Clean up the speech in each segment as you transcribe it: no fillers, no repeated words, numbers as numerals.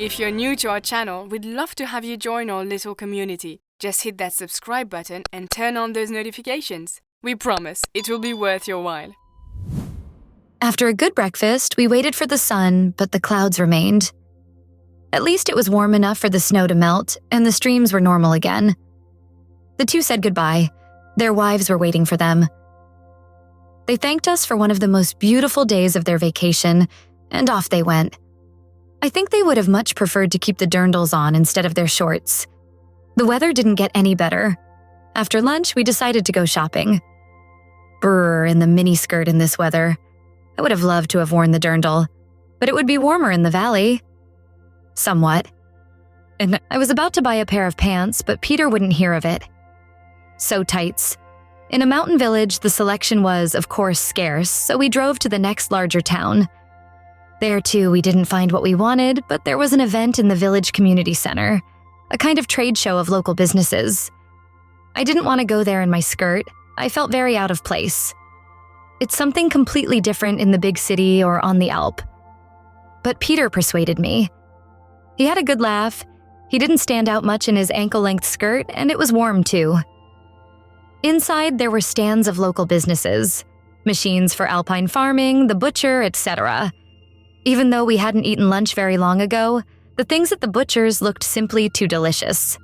If you're new to our channel, we'd love to have you join our little community. Just hit that subscribe button and turn on those notifications. We promise it will be worth your while. After a good breakfast, we waited for the sun, but the clouds remained. At least it was warm enough for the snow to melt, and the streams were normal again. The two said goodbye. Their wives were waiting for them. They thanked us for one of the most beautiful days of their vacation, and off they went. I think they would have much preferred to keep the dirndls on instead of their shorts. The weather didn't get any better. After lunch, we decided to go shopping. Brr, in the miniskirt in this weather. I would have loved to have worn the dirndl, but it would be warmer in the valley. Somewhat. And I was about to buy a pair of pants, but Peter wouldn't hear of it. So tights. In a mountain village, the selection was, of course, scarce, so we drove to the next larger town. There, too, we didn't find what we wanted, but there was an event in the village community center, a kind of trade show of local businesses. I didn't want to go there in my skirt. I felt very out of place. It's something completely different in the big city or on the Alp. But Peter persuaded me. He had a good laugh. He didn't stand out much in his ankle-length skirt, and it was warm, too. Inside, there were stands of local businesses, machines for alpine farming, the butcher, etc. Even though we hadn't eaten lunch very long ago, the things at the butcher's looked simply too delicious.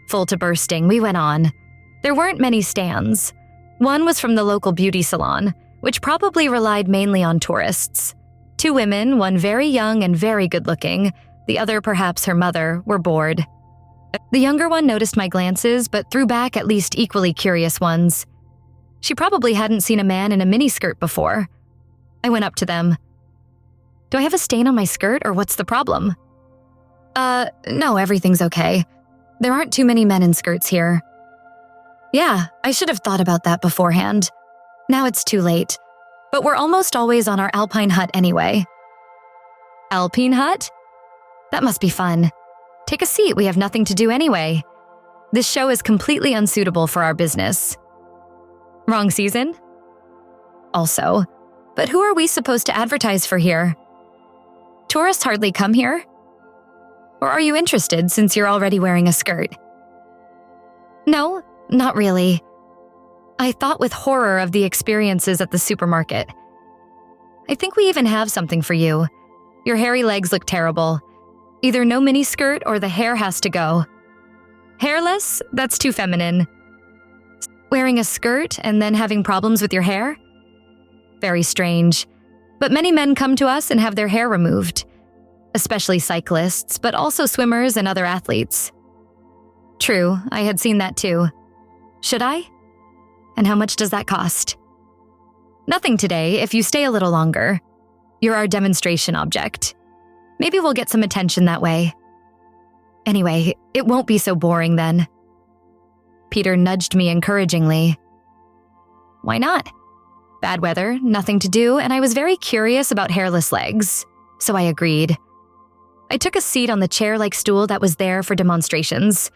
Full to bursting, we went on. There weren't many stands. One was from the local beauty salon, which probably relied mainly on tourists. Two women, one very young and very good-looking, the other perhaps her mother, were bored. The younger one noticed my glances, but threw back at least equally curious ones. She probably hadn't seen a man in a miniskirt before. I went up to them. Do I have a stain on my skirt, or what's the problem? No, everything's okay. There aren't too many men in skirts here. Yeah, I should have thought about that beforehand. Now it's too late. But we're almost always on our alpine hut anyway. Alpine hut? That must be fun. Take a seat, we have nothing to do anyway. This show is completely unsuitable for our business. Wrong season? Also, but who are we supposed to advertise for here? Tourists hardly come here? Or are you interested since you're already wearing a skirt? No, not really. I thought with horror of the experiences at the supermarket. I think we even have something for you. Your hairy legs look terrible. Either no miniskirt or the hair has to go. Hairless? That's too feminine. Wearing a skirt and then having problems with your hair? Very strange. But many men come to us and have their hair removed. Especially cyclists, but also swimmers and other athletes. True, I had seen that too. Should I? And how much does that cost? Nothing today if you stay a little longer. You're our demonstration object. Maybe we'll get some attention that way. Anyway, it won't be so boring then. Peter nudged me encouragingly. Why not? Bad weather, nothing to do, and I was very curious about hairless legs, so I agreed. I took a seat on the chair-like stool that was there for demonstrations.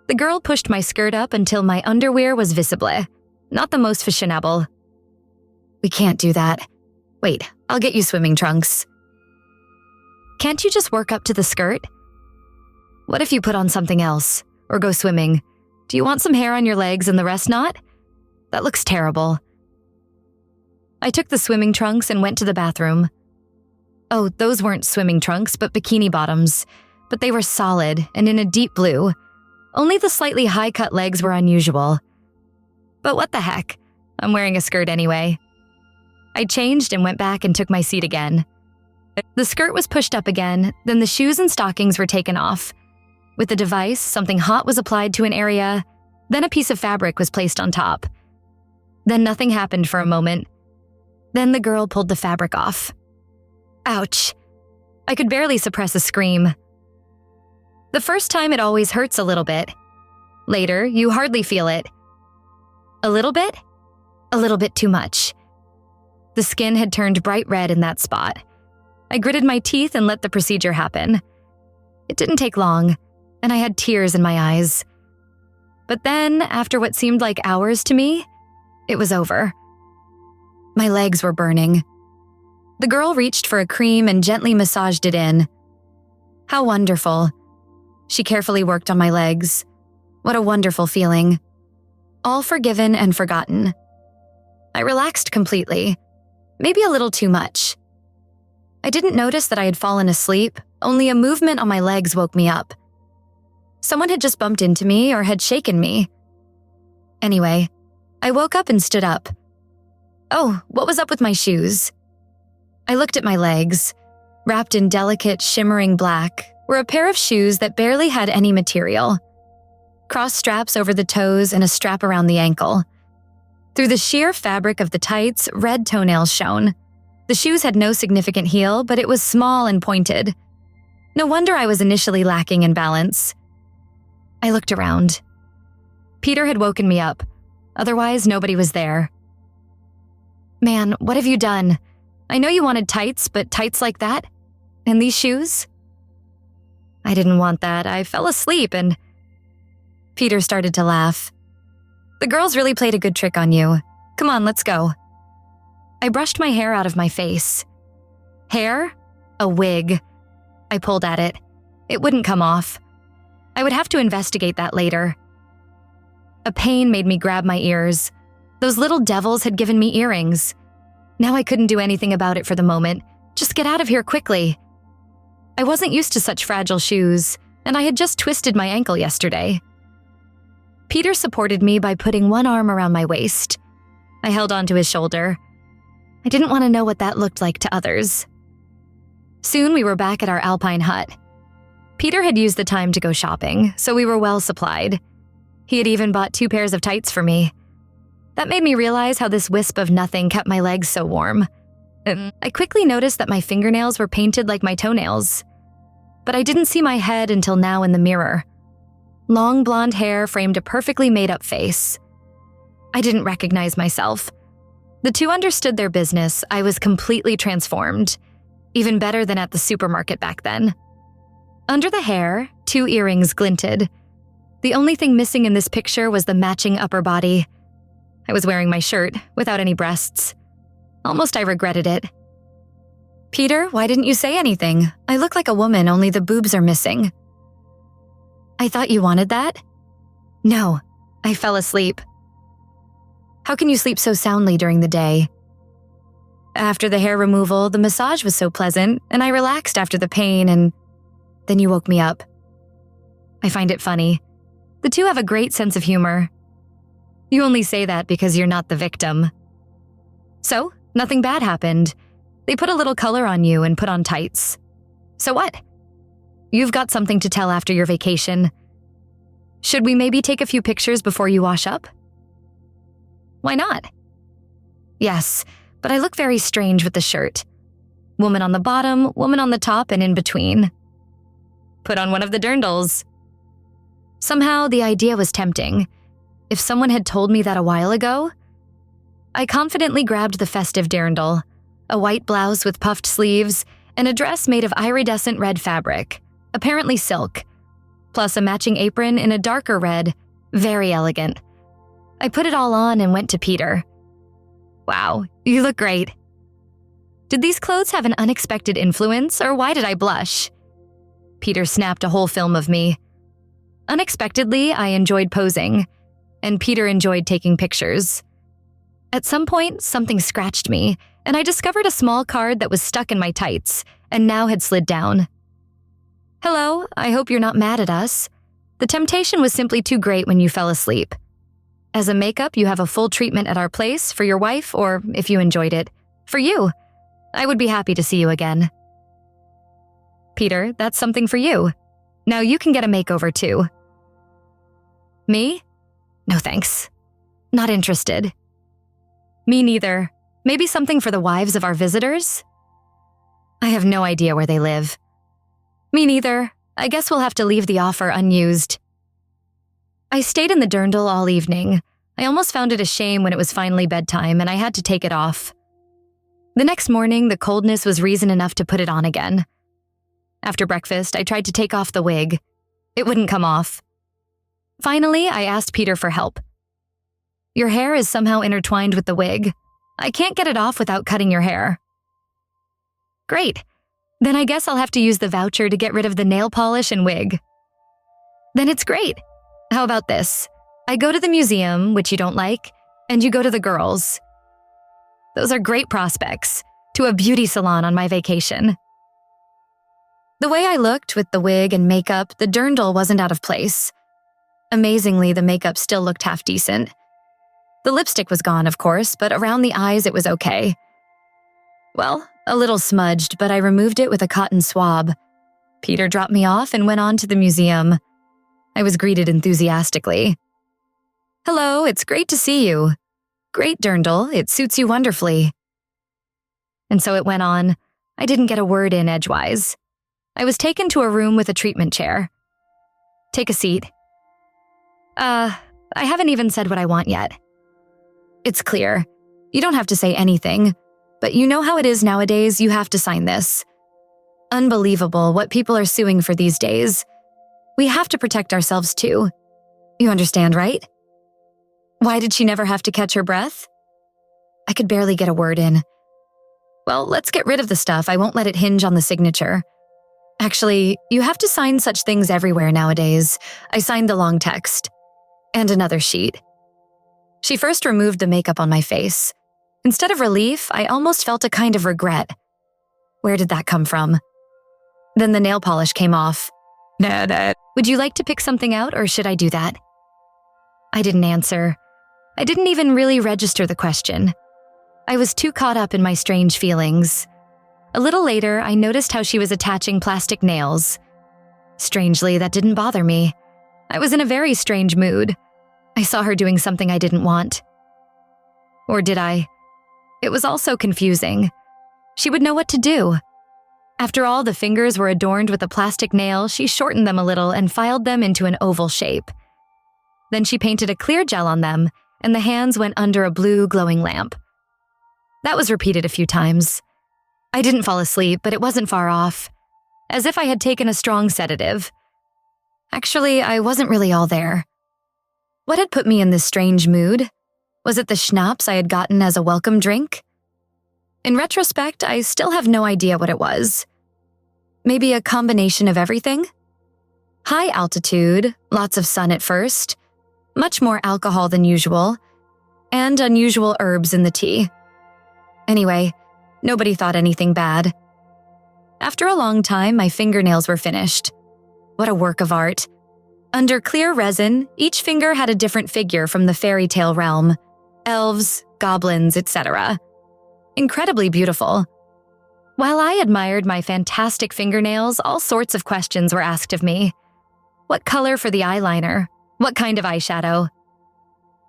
The girl pushed my skirt up until my underwear was visible, not the most fashionable. We can't do that. Wait, I'll get you swimming trunks. Can't you just work up to the skirt? What if you put on something else, or go swimming? Do you want some hair on your legs and the rest not? That looks terrible. I took the swimming trunks and went to the bathroom. Oh, those weren't swimming trunks, but bikini bottoms. But they were solid and in a deep blue. Only the slightly high-cut legs were unusual. But what the heck? I'm wearing a skirt anyway. I changed and went back and took my seat again. The skirt was pushed up again, then the shoes and stockings were taken off. With the device, something hot was applied to an area, then a piece of fabric was placed on top. Then nothing happened for a moment. Then the girl pulled the fabric off. Ouch. I could barely suppress a scream. The first time it always hurts a little bit. Later, you hardly feel it. A little bit? A little bit too much. The skin had turned bright red in that spot. I gritted my teeth and let the procedure happen. It didn't take long, and I had tears in my eyes. But then, after what seemed like hours to me, it was over. My legs were burning. The girl reached for a cream and gently massaged it in. How wonderful. She carefully worked on my legs. What a wonderful feeling. All forgiven and forgotten. I relaxed completely, maybe a little too much. I didn't notice that I had fallen asleep, only a movement on my legs woke me up. Someone had just bumped into me or had shaken me. Anyway, I woke up and stood up. Oh, what was up with my shoes? I looked at my legs. Wrapped in delicate, shimmering black were a pair of shoes that barely had any material. Cross straps over the toes and a strap around the ankle. Through the sheer fabric of the tights, red toenails shone. The shoes had no significant heel, but it was small and pointed. No wonder I was initially lacking in balance. I looked around. Peter had woken me up. Otherwise, nobody was there. Man, what have you done? I know you wanted tights, but tights like that? And these shoes? I didn't want that. I fell asleep and... Peter started to laugh. The girls really played a good trick on you. Come on, let's go. I brushed my hair out of my face. Hair? A wig. I pulled at it. It wouldn't come off. I would have to investigate that later. A pain made me grab my ears. Those little devils had given me earrings. Now I couldn't do anything about it for the moment. Just get out of here quickly. I wasn't used to such fragile shoes, and I had just twisted my ankle yesterday. Peter supported me by putting one arm around my waist. I held onto his shoulder. I didn't want to know what that looked like to others. Soon we were back at our alpine hut. Peter had used the time to go shopping, so we were well supplied. He had even bought 2 pairs of tights for me. That made me realize how this wisp of nothing kept my legs so warm. I quickly noticed that my fingernails were painted like my toenails. But I didn't see my head until now in the mirror. Long blonde hair framed a perfectly made-up face. I didn't recognize myself. The two understood their business. I was completely transformed. Even better than at the supermarket back then. Under the hair, 2 earrings glinted. The only thing missing in this picture was the matching upper body. I was wearing my shirt, without any breasts. Almost I regretted it. Peter, why didn't you say anything? I look like a woman, only the boobs are missing. I thought you wanted that? No, I fell asleep. How can you sleep so soundly during the day? After the hair removal, the massage was so pleasant, and I relaxed after the pain, and then you woke me up. I find it funny. The two have a great sense of humor. You only say that because you're not the victim. So, nothing bad happened. They put a little color on you and put on tights. So what? You've got something to tell after your vacation. Should we maybe take a few pictures before you wash up? Why not? Yes, but I look very strange with the shirt. Woman on the bottom, woman on the top, and in between. Put on one of the dirndls. Somehow, the idea was tempting. If someone had told me that a while ago, I confidently grabbed the festive dirndl, a white blouse with puffed sleeves, and a dress made of iridescent red fabric, apparently silk, plus a matching apron in a darker red, very elegant. I put it all on and went to Peter. Wow, you look great. Did these clothes have an unexpected influence, or why did I blush? Peter snapped a whole film of me. Unexpectedly, I enjoyed posing, and Peter enjoyed taking pictures. At some point, something scratched me, and I discovered a small card that was stuck in my tights and now had slid down. Hello, I hope you're not mad at us. The temptation was simply too great when you fell asleep. As a makeup, you have a full treatment at our place for your wife, or if you enjoyed it, for you. I would be happy to see you again. Peter, that's something for you. Now you can get a makeover too. Me? No thanks. Not interested. Me neither. Maybe something for the wives of our visitors? I have no idea where they live. Me neither. I guess we'll have to leave the offer unused. I stayed in the dirndl all evening. I almost found it a shame when it was finally bedtime and I had to take it off. The next morning, the coldness was reason enough to put it on again. After breakfast, I tried to take off the wig. It wouldn't come off. Finally, I asked Peter for help. Your hair is somehow intertwined with the wig. I can't get it off without cutting your hair. Great. Then I guess I'll have to use the voucher to get rid of the nail polish and wig. Then it's great. How about this? I go to the museum, which you don't like, and you go to the girls. Those are great prospects. To a beauty salon on my vacation. The way I looked with the wig and makeup, the dirndl wasn't out of place. Amazingly, the makeup still looked half decent. The lipstick was gone, of course, but around the eyes it was okay. Well, a little smudged, but I removed it with a cotton swab. Peter dropped me off and went on to the museum. I was greeted enthusiastically. "Hello, it's great to see you. Great, dirndl, it suits you wonderfully." And so it went on. I didn't get a word in edgewise. I was taken to a room with a treatment chair. "Take a seat." I haven't even said what I want yet." "It's clear. You don't have to say anything. But you know how it is nowadays, you have to sign this. Unbelievable what people are suing for these days. We have to protect ourselves too. You understand, right?" Why did she never have to catch her breath? I could barely get a word in. "Well, let's get rid of the stuff. I won't let it hinge on the signature. Actually, you have to sign such things everywhere nowadays." I signed the long text. And another sheet. She first removed the makeup on my face. Instead of relief, I almost felt a kind of regret. Where did that come from? Then the nail polish came off. "Nah. Would you like to pick something out, or should I do that?" I didn't answer. I didn't even really register the question. I was too caught up in my strange feelings. A little later, I noticed how she was attaching plastic nails. Strangely, that didn't bother me. I was in a very strange mood. I saw her doing something I didn't want. Or did I? It was all so confusing. She would know what to do. After all, the fingers were adorned with a plastic nail, she shortened them a little and filed them into an oval shape. Then she painted a clear gel on them, and the hands went under a blue glowing lamp. That was repeated a few times. I didn't fall asleep, but it wasn't far off. As if I had taken a strong sedative. Actually, I wasn't really all there. What had put me in this strange mood? Was it the schnapps I had gotten as a welcome drink? In retrospect, I still have no idea what it was. Maybe a combination of everything? High altitude, lots of sun at first, much more alcohol than usual, and unusual herbs in the tea. Anyway, nobody thought anything bad. After a long time, my fingernails were finished. What a work of art. Under clear resin, each finger had a different figure from the fairy tale realm. Elves, goblins, etc. Incredibly beautiful. While I admired my fantastic fingernails, all sorts of questions were asked of me. What color for the eyeliner? What kind of eyeshadow?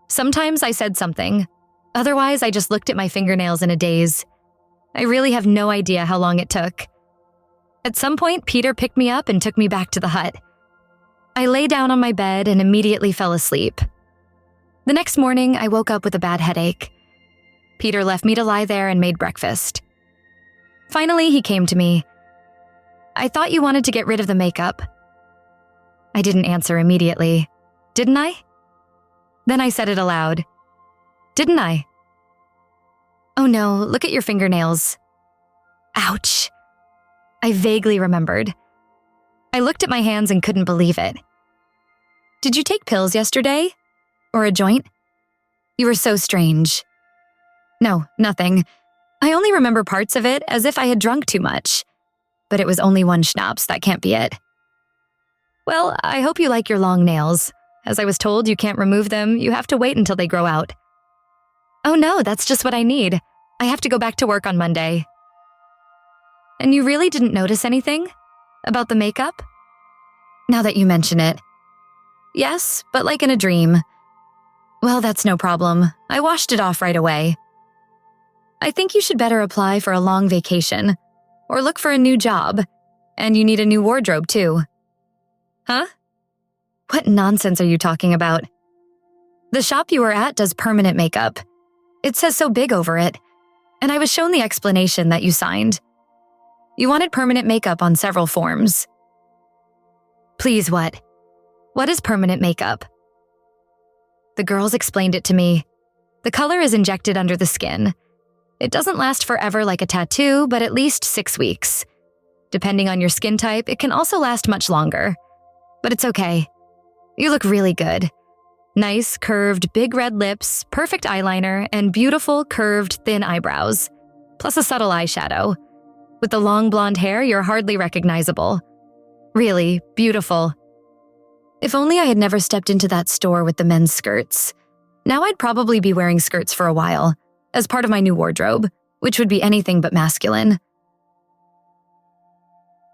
Sometimes I said something. Otherwise, I just looked at my fingernails in a daze. I really have no idea how long it took. At some point, Peter picked me up and took me back to the hut. I lay down on my bed and immediately fell asleep. The next morning, I woke up with a bad headache. Peter left me to lie there and made breakfast. Finally, he came to me. "I thought you wanted to get rid of the makeup." I didn't answer immediately. Didn't I? Then I said it aloud. Didn't I? "Oh no, look at your fingernails." Ouch. I vaguely remembered. I looked at my hands and couldn't believe it. "Did you take pills yesterday? Or a joint? You were so strange." "No, nothing. I only remember parts of it as if I had drunk too much. But it was only one schnapps, that can't be it." "Well, I hope you like your long nails. As I was told, you can't remove them, you have to wait until they grow out." "Oh no, that's just what I need. I have to go back to work on Monday." "And you really didn't notice anything? About the makeup?" "Now that you mention it. Yes, but like in a dream." "Well, that's no problem. I washed it off right away." "I think you should better apply for a long vacation. Or look for a new job. And you need a new wardrobe, too." "Huh? What nonsense are you talking about?" "The shop you were at does permanent makeup. It says so big over it. And I was shown the explanation that you signed. You wanted permanent makeup on several forms." "Please, what? What is permanent makeup?" The girls explained it to me. The color is injected under the skin. It doesn't last forever like a tattoo, but at least 6 weeks. Depending on your skin type, it can also last much longer. But it's okay. You look really good. Nice, curved, big red lips, perfect eyeliner, and beautiful, curved, thin eyebrows. Plus a subtle eyeshadow. With the long blonde hair, you're hardly recognizable. Really beautiful. If only I had never stepped into that store with the men's skirts. Now I'd probably be wearing skirts for a while, as part of my new wardrobe, which would be anything but masculine.